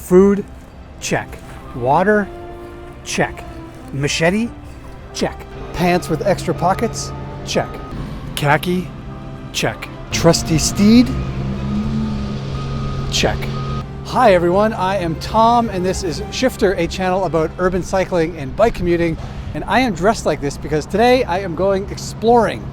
Food? Check. Water? Check. Machete? Check. Pants with extra pockets? Check. Khaki? Check. Trusty steed? Check. Hi everyone, I am Tom and this is Shifter, a channel about urban cycling and bike commuting. And I am dressed like this because today I am going exploring.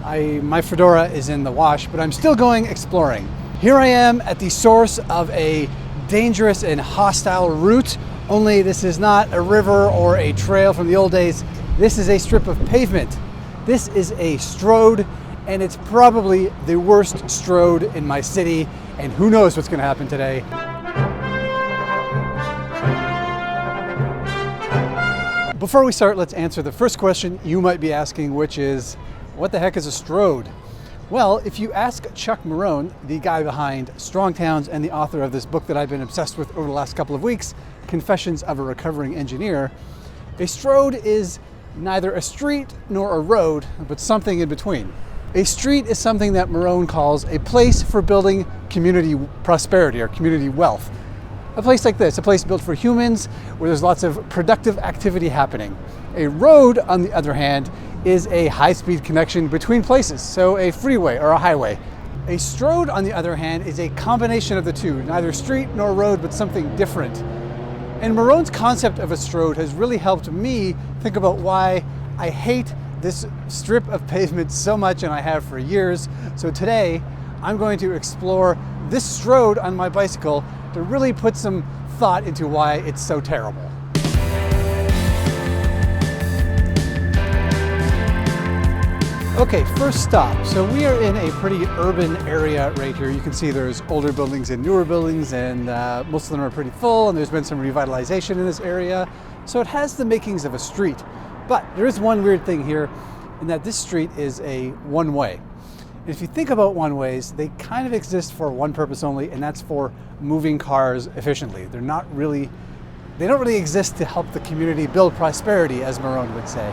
My fedora is in the wash, but I'm still going exploring. Here I am at the source of a dangerous and hostile route, only this is not a river or a trail from the old days. This is a strip of pavement. This is a stroad, and it's probably the worst stroad in my city, and who knows what's going to happen today. Before we start, let's answer the first question you might be asking, which is, what the heck is a stroad? Well, if you ask Chuck Marohn, the guy behind Strong Towns and the author of this book that I've been obsessed with over the last couple of weeks, Confessions of a Recovering Engineer, a stroad is neither a street nor a road, but something in between. A street is something that Marohn calls a place for building community prosperity or community wealth. A place like this, a place built for humans where there's lots of productive activity happening. A road, on the other hand, is a high-speed connection between places, so a freeway or a highway. A stroad, on the other hand, is a combination of the two, neither street nor road, but something different. And Marohn's concept of a stroad has really helped me think about why I hate this strip of pavement so much, and I have for years. So today, I'm going to explore this stroad on my bicycle to really put some thought into why it's so terrible. Okay, first stop. So we are in a pretty urban area right here. You can see there's older buildings and newer buildings, and most of them are pretty full, and there's been some revitalization in this area. So it has the makings of a street. But there is one weird thing here, in that this street is a one-way. If you think about one-ways, they kind of exist for one purpose only, and that's for moving cars efficiently. They don't really exist to help the community build prosperity, as Marohn would say.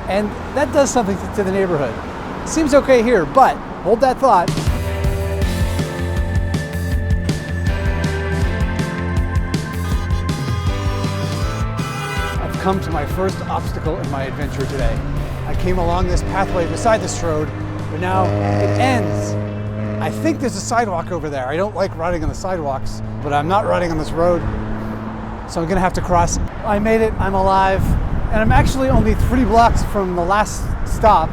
And that does something to the neighborhood. Seems okay here, but hold that thought. I've come to my first obstacle in my adventure today. I came along this pathway beside the stroad, but now it ends. I think there's a sidewalk over there. I don't like riding on the sidewalks, but I'm not riding on this road, so I'm gonna have to cross. I made it, I'm alive. And I'm actually only 3 blocks from the last stop,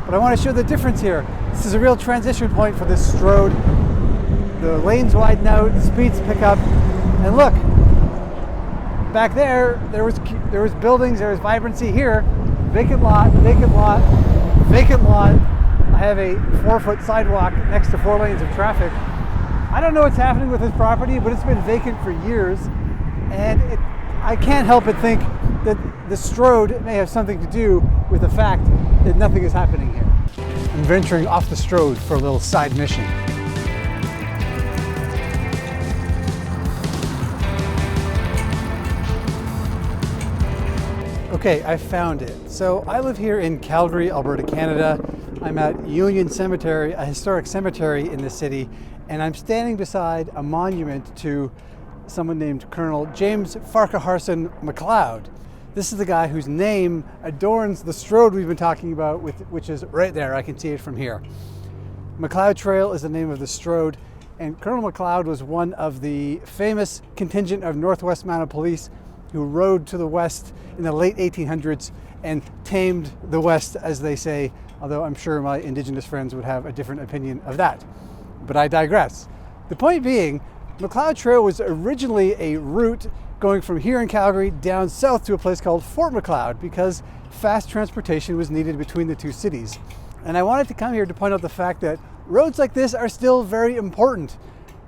but I want to show the difference here. This is a real transition point for this stroad. The lanes widen out, the speeds pick up, and look, back there was buildings, there was vibrancy here. Vacant lot, vacant lot, vacant lot. I have a 4-foot sidewalk next to 4 lanes of traffic. I don't know what's happening with this property, but it's been vacant for years, and I can't help but think that the stroad may have something to do with the fact that nothing is happening here. I'm venturing off the stroad for a little side mission. Okay, I found it. So I live here in Calgary, Alberta, Canada. I'm at Union Cemetery, a historic cemetery in the city, and I'm standing beside a monument to someone named Colonel James Farquharson McLeod. This is the guy whose name adorns the stroad we've been talking about, which is right there. I can see it from here. McLeod Trail is the name of the stroad, and Colonel McLeod was one of the famous contingent of Northwest Mounted Police who rode to the west in the late 1800s and tamed the West, as they say, although I'm sure my Indigenous friends would have a different opinion of that. But I digress. The point being, McLeod Trail was originally a route going from here in Calgary down south to a place called Fort McLeod because fast transportation was needed between the two cities. And I wanted to come here to point out the fact that roads like this are still very important.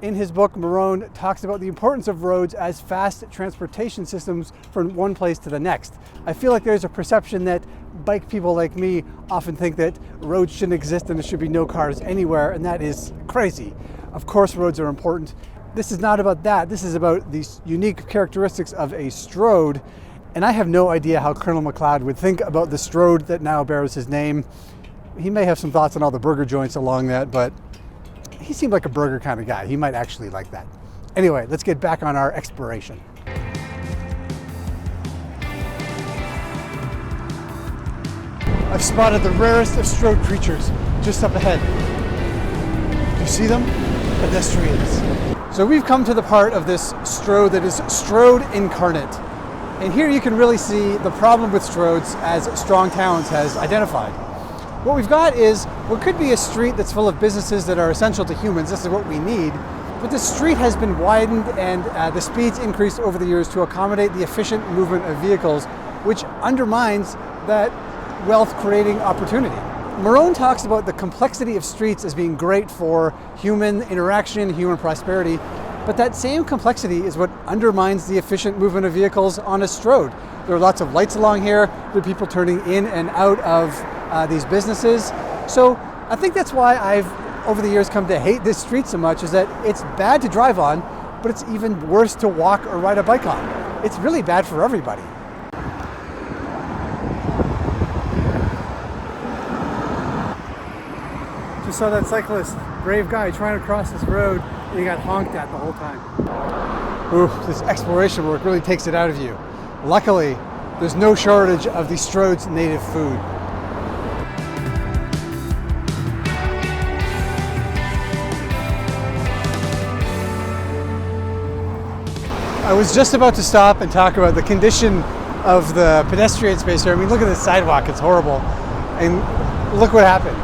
In his book, Marohn talks about the importance of roads as fast transportation systems from one place to the next. I feel like there's a perception that bike people like me often think that roads shouldn't exist and there should be no cars anywhere, and that is crazy. Of course, roads are important. This is not about that. This is about these unique characteristics of a stroad. And I have no idea how Colonel McLeod would think about the stroad that now bears his name. He may have some thoughts on all the burger joints along that, but he seemed like a burger kind of guy. He might actually like that. Anyway, let's get back on our exploration. I've spotted the rarest of stroad creatures just up ahead. Do you see them? Pedestrians. So we've come to the part of this stroad that is stroad incarnate. And here you can really see the problem with stroads as Strong Towns has identified. What we've got is what could be a street that's full of businesses that are essential to humans. This is what we need. But the street has been widened and the speeds increased over the years to accommodate the efficient movement of vehicles, which undermines that wealth-creating opportunity. Marohn talks about the complexity of streets as being great for human interaction, human prosperity, but that same complexity is what undermines the efficient movement of vehicles on a stroad. There are lots of lights along here, there are people turning in and out of these businesses. So I think that's why I've, over the years, come to hate this street so much, is that it's bad to drive on, but it's even worse to walk or ride a bike on. It's really bad for everybody. Just saw that cyclist, brave guy, trying to cross this road, and he got honked at the whole time. Ooh, this exploration work really takes it out of you. Luckily, there's no shortage of the stroad's native food. I was just about to stop and talk about the condition of the pedestrian space here. I mean, look at this sidewalk, it's horrible. And look what happened.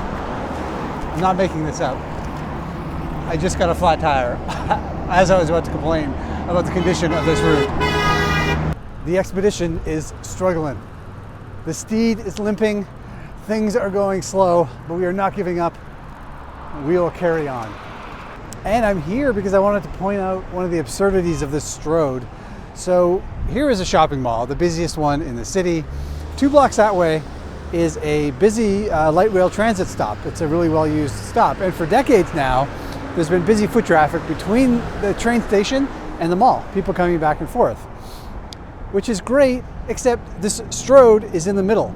I'm not making this up. I just got a flat tire as I was about to complain about the condition of this route. The expedition is struggling. The steed is limping, things are going slow, but we are not giving up. We will carry on. And I'm here because I wanted to point out one of the absurdities of this stroad. So here is a shopping mall, the busiest one in the city. 2 blocks that way is a busy light rail transit stop. It's a really well-used stop. And for decades now, there's been busy foot traffic between the train station and the mall, people coming back and forth, which is great, except this stroad is in the middle.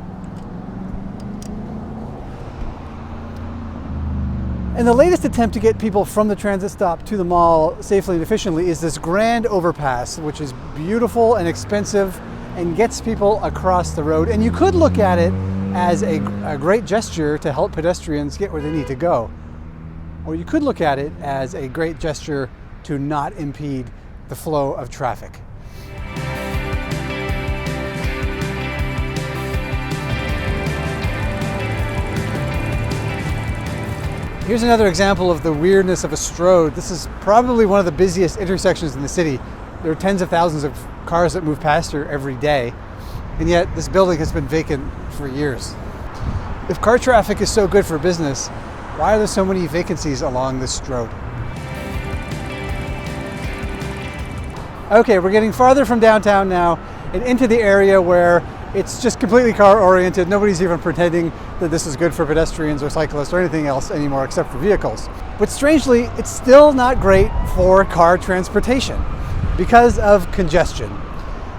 And the latest attempt to get people from the transit stop to the mall safely and efficiently is this grand overpass, which is beautiful and expensive and gets people across the road. And you could look at it as a great gesture to help pedestrians get where they need to go. Or you could look at it as a great gesture to not impede the flow of traffic. Here's another example of the weirdness of a stroad. This is probably one of the busiest intersections in the city. There are tens of thousands of cars that move past here every day, and yet this building has been vacant for years. If car traffic is so good for business, why are there so many vacancies along this stroad? Okay, we're getting farther from downtown now and into the area where it's just completely car oriented. Nobody's even pretending that this is good for pedestrians or cyclists or anything else anymore except for vehicles. But strangely, it's still not great for car transportation because of congestion.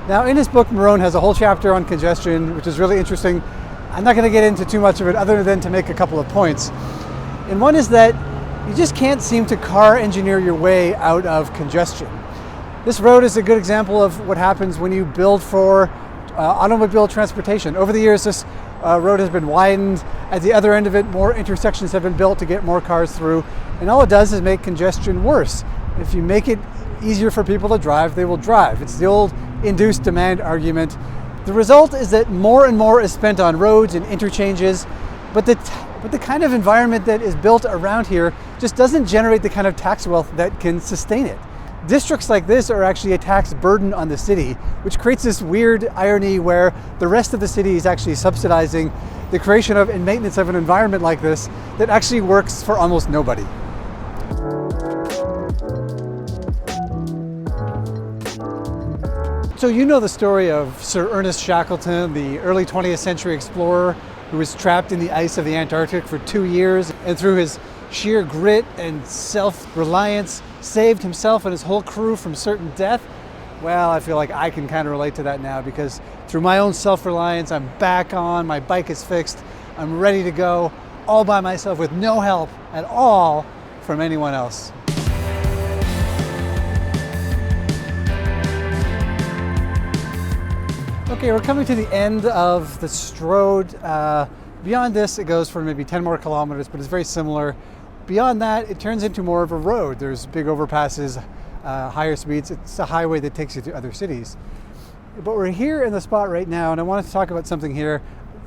Now, in his book, Marohn has a whole chapter on congestion, which is really interesting. I'm not going to get into too much of it other than to make a couple of points. And one is that you just can't seem to car engineer your way out of congestion. This road is a good example of what happens when you build for automobile transportation. Over the years, this road has been widened. At the other end of it, more intersections have been built to get more cars through. And all it does is make congestion worse. If you make it easier for people to drive, they will drive. It's the old induced demand argument. The result is that more and more is spent on roads and interchanges, but the kind of environment that is built around here just doesn't generate the kind of tax wealth that can sustain it. Districts like this are actually a tax burden on the city, which creates this weird irony where the rest of the city is actually subsidizing the creation of and maintenance of an environment like this that actually works for almost nobody. So you know the story of Sir Ernest Shackleton, the early 20th century explorer who was trapped in the ice of the Antarctic for 2 years, and through his sheer grit and self-reliance saved himself and his whole crew from certain death. Well, I feel like I can kind of relate to that now because through my own self-reliance, I'm back on, my bike is fixed, I'm ready to go all by myself with no help at all from anyone else. Okay, we're coming to the end of the stroad. Beyond this, it goes for maybe 10 more kilometers, but it's very similar. Beyond that, it turns into more of a road. There's big overpasses, higher speeds. It's a highway that takes you to other cities. But we're here in the spot right now, and I wanted to talk about something here.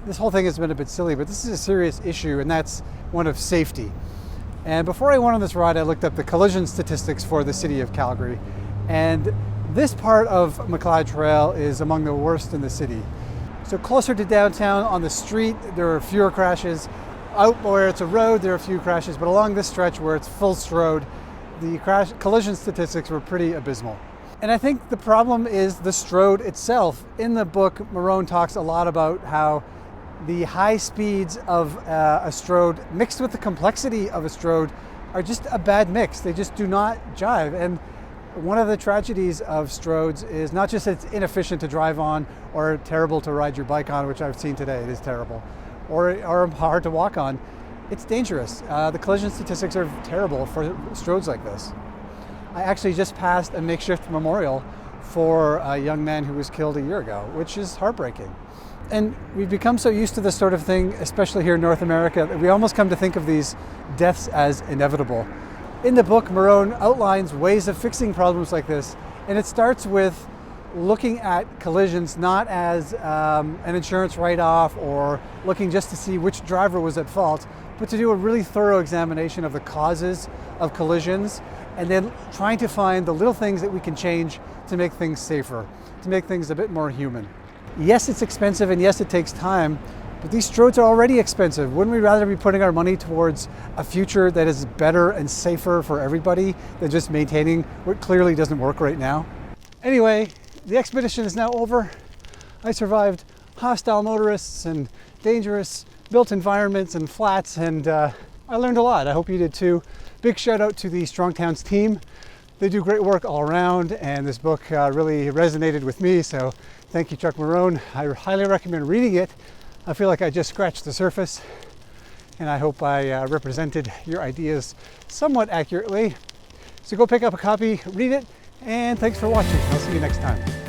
This whole thing has been a bit silly, but this is a serious issue, and that's one of safety. And before I went on this ride, I looked up the collision statistics for the city of Calgary. And this part of McLeod Trail is among the worst in the city. So closer to downtown on the street, there are fewer crashes. Out where it's a road, there are a few crashes, but along this stretch where it's full stroad, the collision statistics were pretty abysmal. And I think the problem is the stroad itself. In the book, Marohn talks a lot about how the high speeds of a stroad mixed with the complexity of a stroad are just a bad mix. They just do not jive. And one of the tragedies of stroads is not just that it's inefficient to drive on or terrible to ride your bike on, which I've seen today, it is terrible, or hard to walk on. It's dangerous. The collision statistics are terrible for stroads like this. I actually just passed a makeshift memorial for a young man who was killed a year ago, which is heartbreaking. And we've become so used to this sort of thing, especially here in North America, that we almost come to think of these deaths as inevitable. In the book, Marohn outlines ways of fixing problems like this, and it starts with looking at collisions not as an insurance write-off or looking just to see which driver was at fault, but to do a really thorough examination of the causes of collisions and then trying to find the little things that we can change to make things safer, to make things a bit more human. Yes, it's expensive and yes, it takes time, but these stroads are already expensive. Wouldn't we rather be putting our money towards a future that is better and safer for everybody than just maintaining what clearly doesn't work right now? Anyway, the expedition is now over. I survived hostile motorists and dangerous built environments and flats, and I learned a lot. I hope you did too. Big shout out to the Strong Towns team. They do great work all around, and this book really resonated with me, so thank you, Chuck Marohn. I highly recommend reading it. I feel like I just scratched the surface, and I hope I represented your ideas somewhat accurately. So go pick up a copy, read it, and thanks for watching. I'll see you next time.